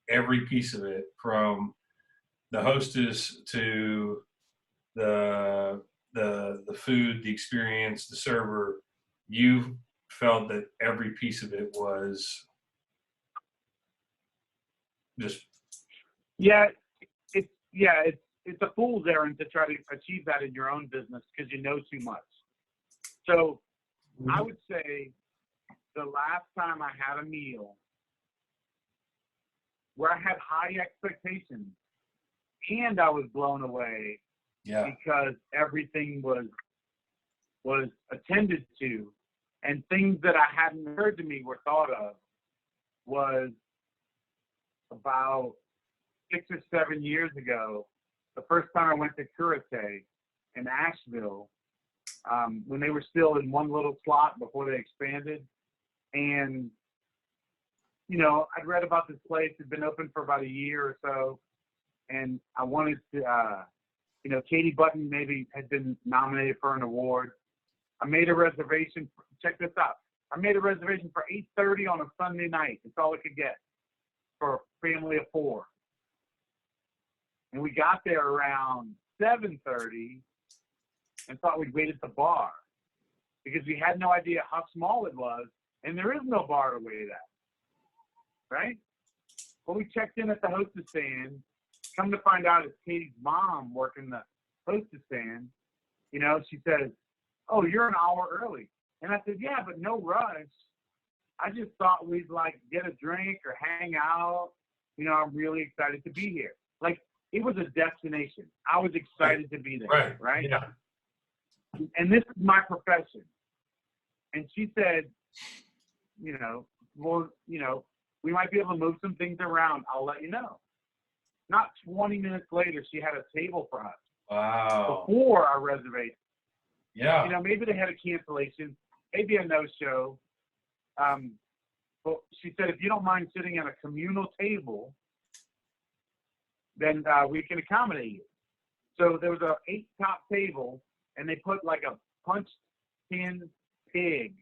every piece of it, from the hostess to the food, the experience, the server, you felt that every piece of it was just. It's a fool's errand to try to achieve that in your own business because you know too much. So I would say the last time I had a meal where I had high expectations and I was blown away because everything was attended to, and things that I hadn't heard to me were thought of, was about 6 or 7 years ago. The first time I went to Curate in Asheville, when they were still in one little slot before they expanded. And, I'd read about this place. It had been open for about a year or so. And I wanted to, Katie Button maybe had been nominated for an award. I made a reservation. Check this out. I made a reservation for 8:30 on a Sunday night. That's all I could get for a family of 4. And we got there around 7:30 and thought we'd wait at the bar because we had no idea how small it was, and there is no bar to wait at, right? Well, we checked in at the hostess stand. Come to find out it's Katie's mom working the hostess stand. She says, "Oh, you're an hour early." And I said, "Yeah, but no rush. I just thought we'd get a drink or hang out. I'm really excited to be here." It was a destination. I was excited to be there. Right? Yeah. And this is my profession. And she said, we might be able to move some things around. I'll let you know. Not 20 minutes later, she had a table for us. Wow. Before our reservation. Yeah. Maybe they had a cancellation, maybe a no-show. But she said, if you don't mind sitting at a communal table, then we can accommodate you. So there was a 8-top table, and they put a punched-in pig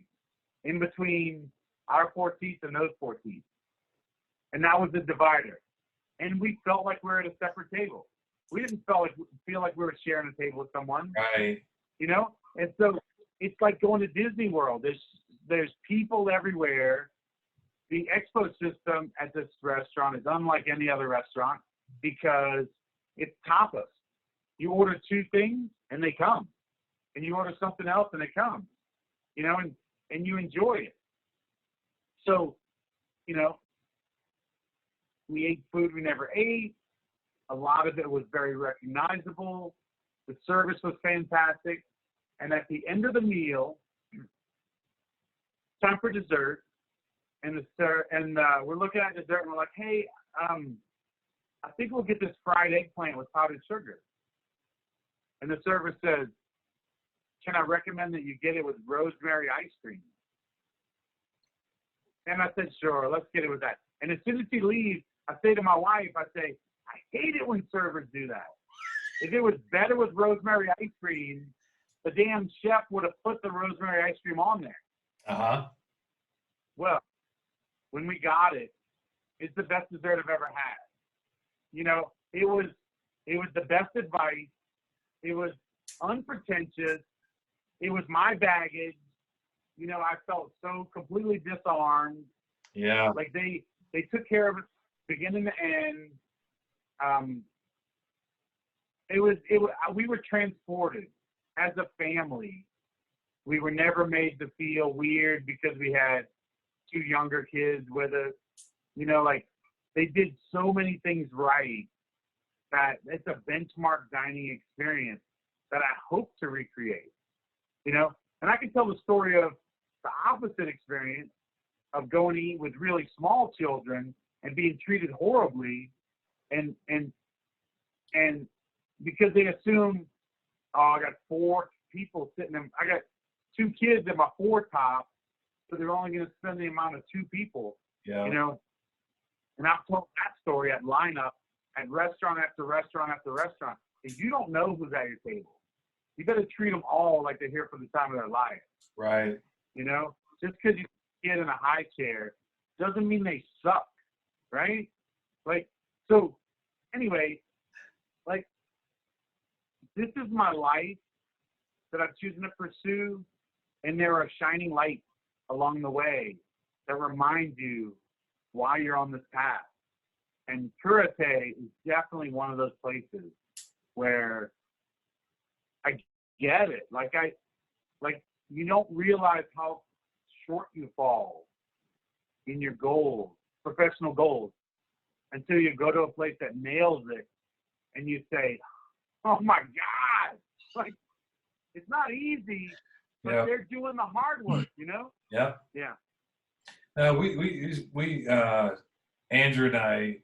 in between our 4 seats and those 4 seats. And that was the divider. And we felt like we were at a separate table. We didn't feel like we were sharing a table with someone. Right. And so it's like going to Disney World. There's people everywhere. the expo system at this restaurant is unlike any other restaurant because it's tapas. You order 2 things and they come, and you order something else and they come, you know, and you enjoy it. So, you know, we ate food we never ate. A lot of it was very recognizable. The service was fantastic. And at the end of the meal, time for dessert, and we're looking at dessert, and we're like, hey, I think we'll get this fried eggplant with powdered sugar. And the server says, can I recommend that you get it with rosemary ice cream? And I said, sure, let's get it with that. And as soon as he leaves, I say to my wife, I say, I hate it when servers do that. If it was better with rosemary ice cream, the damn chef would have put the rosemary ice cream on there. Uh-huh. Well, when we got it, it's the best dessert I've ever had. You know, it was the best advice. It was unpretentious. It was my baggage. You know, I felt so completely disarmed. Yeah. Like they took care of it beginning to end. We were transported as a family. We were never made to feel weird because we had 2 younger kids with us. You know, like they did so many things right that it's a benchmark dining experience that I hope to recreate. You know, and I can tell the story of the opposite experience of going to eat with really small children and being treated horribly, and because they assume, oh, I got 4 people sitting in, I got 2 kids in my 4 top, so they're only going to spend the amount of 2 people. Yeah. You know, and I've told that story at lineup, at restaurant after restaurant after restaurant. If you don't know who's at your table, you better treat them all like they're here for the time of their life. Right. You know, just because you get in a high chair doesn't mean they suck, right? Like, so anyway, like, this is my life that I'm choosing to pursue, and there are shining lights along the way that remind you why you're on this path. And Kurate is definitely one of those places where I get it. Like you don't realize how short you fall in your goals, professional goals, until you go to a place that nails it and you say, oh my God, like, it's not easy, but they're doing the hard work, you know? Yeah. Yeah. We Andrew and I,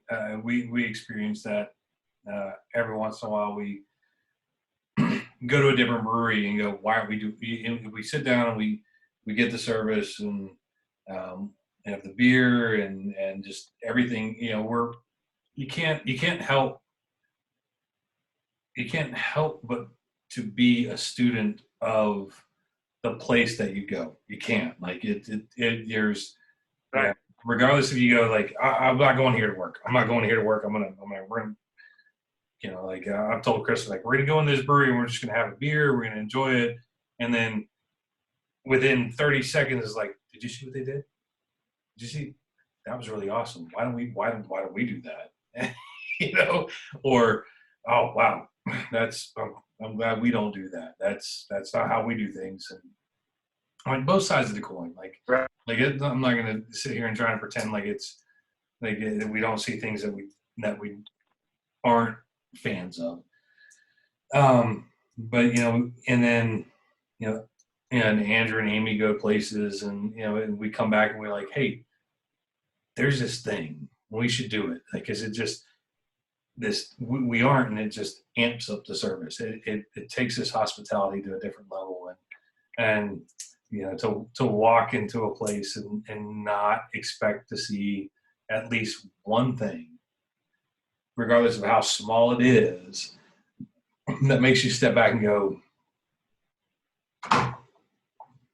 we experience that every once in a while. We go to a different brewery and go, why aren't we sit down and we get the service and have the beer and just everything, you know, you can't help but to be a student of the place that you go. You can't, like, there's, right. Yeah, regardless if you go like, I'm not going here to work. I'm not going here to work. we're gonna, you know, like I've told Chris, like, we're gonna go in this brewery and we're just gonna have a beer. We're gonna enjoy it. And then within 30 seconds is like, did you see what they did? Did you see? That was really awesome. Why don't we do that? You know, or, oh, wow, I'm glad we don't do that. That's not how we do things. And on both sides of the coin, like, Right. I'm not going to sit here and try to pretend like it's like we don't see things that we aren't fans of. But, you know, and then, you know, and Andrew and Amy go places, and, you know, and we come back and we're like, hey, there's this thing, we should do it. Like, is it just we aren't, and it just amps up the service. It takes this hospitality to a different level, and you know, to walk into a place and not expect to see at least one thing, regardless of how small it is, that makes you step back and go,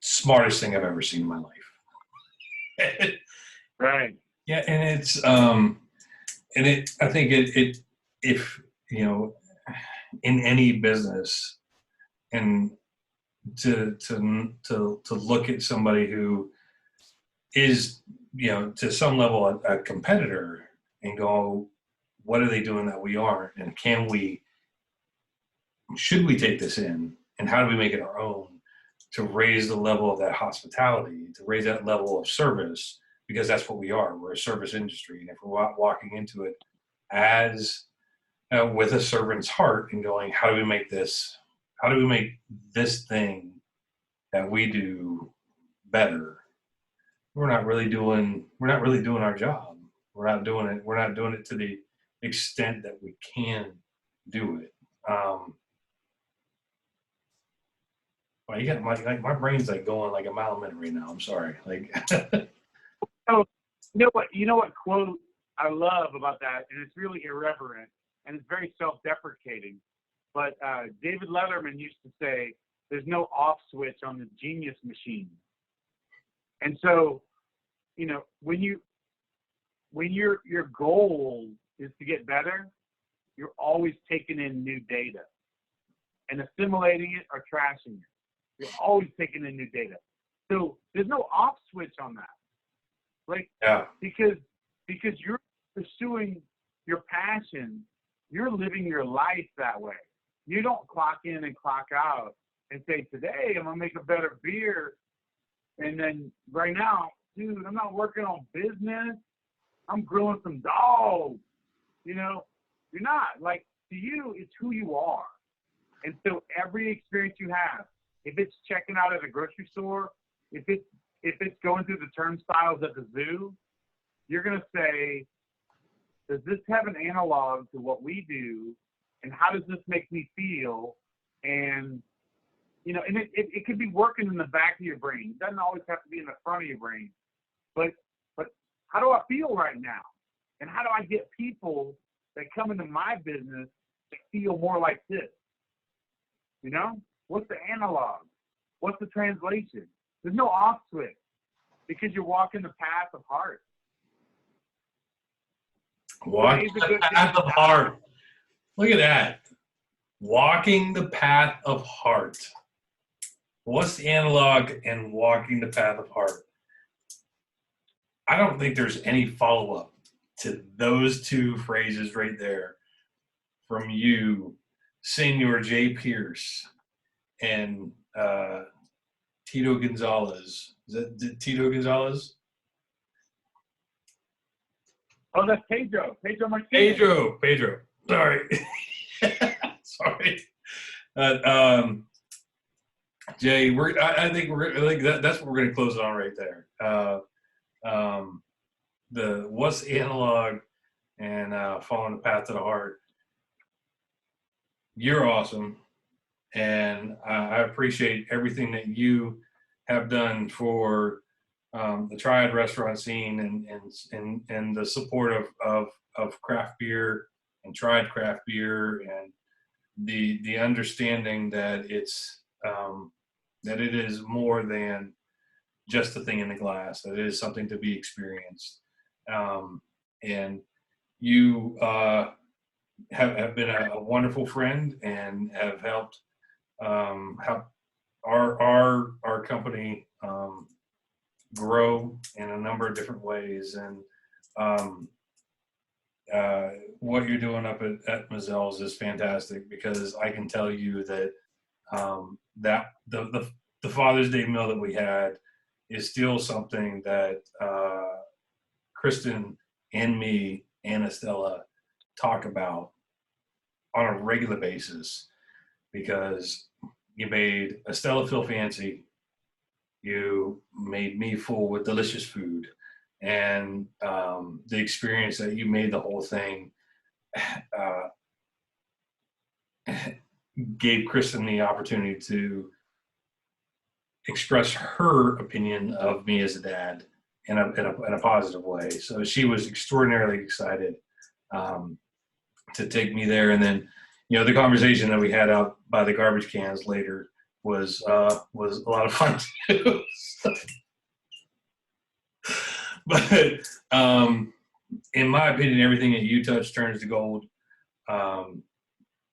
smartest thing I've ever seen in my life. Right. Yeah, and it's I think if, you know, in any business, and to look at somebody who is to some level a competitor and go, what are they doing that we aren't? And should we take this in, and how do we make it our own to raise the level of that hospitality, to raise that level of service, because that's what we are. We're a service industry. And if we're walking into it as with a servant's heart and going, how do we make this thing that we do better? We're not really doing our job. We're not doing it to the extent that we can do it. Well, you got my brain's like going like a mile a minute right now. I'm sorry. Like, oh, you know what quote I love about that, and it's really irreverent and it's very self-deprecating. But David Letterman used to say, "There's no off switch on the genius machine." And so, when your goal is to get better, you're always taking in new data and assimilating it or trashing it. You're always taking in new data. So there's no off switch on that. Like, yeah, because you're pursuing your passion, you're living your life that way. You don't clock in and clock out and say, today I'm gonna make a better beer, and then right now, dude, I'm not working on business. I'm grilling some dogs. You're not. Like, to you, it's who you are. And so every experience you have, if it's checking out at a grocery store, if it's going through the turnstiles at the zoo, you're going to say, does this have an analog to what we do? And how does this make me feel? And, and it could be working in the back of your brain. It doesn't always have to be in the front of your brain. But how do I feel right now? And how do I get people that come into my business to feel more like this? What's the analog? What's the translation? There's no off switch because you're walking the path of heart. Walking the path of heart. Look at that. Walking the path of heart. What's the analog in walking the path of heart? I don't think there's any follow-up to those two phrases right there from you, Senor J. Pierce, and Tito Gonzalez. Is that Tito Gonzalez? Oh, that's Pedro. Pedro Martinez. Pedro. Sorry. Sorry. Jay, I think that's what we're going to close on right there. The what's the analog and following the path to the heart. You're awesome, and I appreciate everything that you have done for the Triad restaurant scene and the support of craft beer and Triad craft beer, and the understanding that that it is more than just a thing in the glass, that it is something to be experienced. And you have been a wonderful friend and have helped help our company grow in a number of different ways. And what you're doing up at Mazelle's is fantastic, because I can tell you that that the Father's Day meal that we had is still something that Kristen and me and Estella talk about on a regular basis, because you made Estella feel fancy, you made me full with delicious food, and the experience that you made the whole thing gave Kristen the opportunity to express her opinion of me as a dad in a positive way. So she was extraordinarily excited to take me there. And then, the conversation that we had out by the garbage cans later was a lot of fun too. But in my opinion, everything that you touch turns to gold.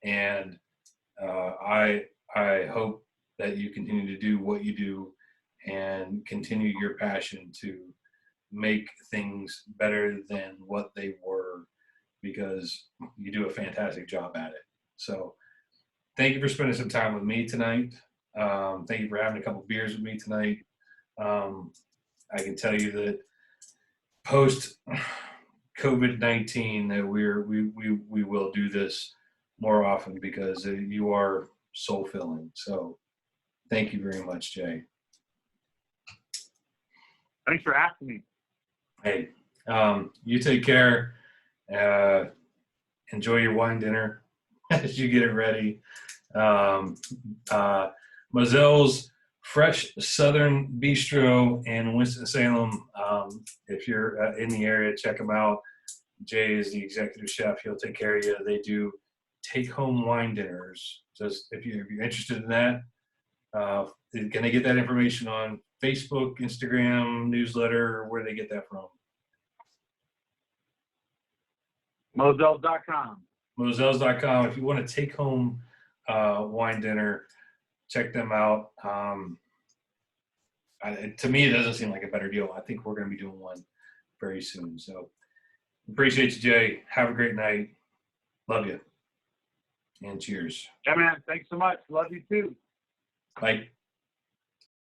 And I hope that you continue to do what you do and continue your passion to make things better than what they were, because you do a fantastic job at it. So thank you for spending some time with me tonight. Thank you for having a couple beers with me tonight. I can tell you that post COVID-19 that we will do this more often, because you are soul filling. So thank you very much, Jay. Thanks for asking me. Hey, you take care. Enjoy your wine dinner as you get it ready. Mosell's Fresh Southern Bistro in Winston-Salem. If you're in the area, check them out. Jay is the executive chef. He'll take care of you. They do take-home wine dinners. Just if you're interested in that, can they get that information on Facebook, Instagram, newsletter, or where do they get that from? Moselles.com. Moselles.com. If you want to take home wine dinner, check them out. To me, it doesn't seem like a better deal. I think we're going to be doing one very soon. So appreciate you, Jay. Have a great night. Love you. And cheers. Yeah, man. Thanks so much. Love you too. Bye.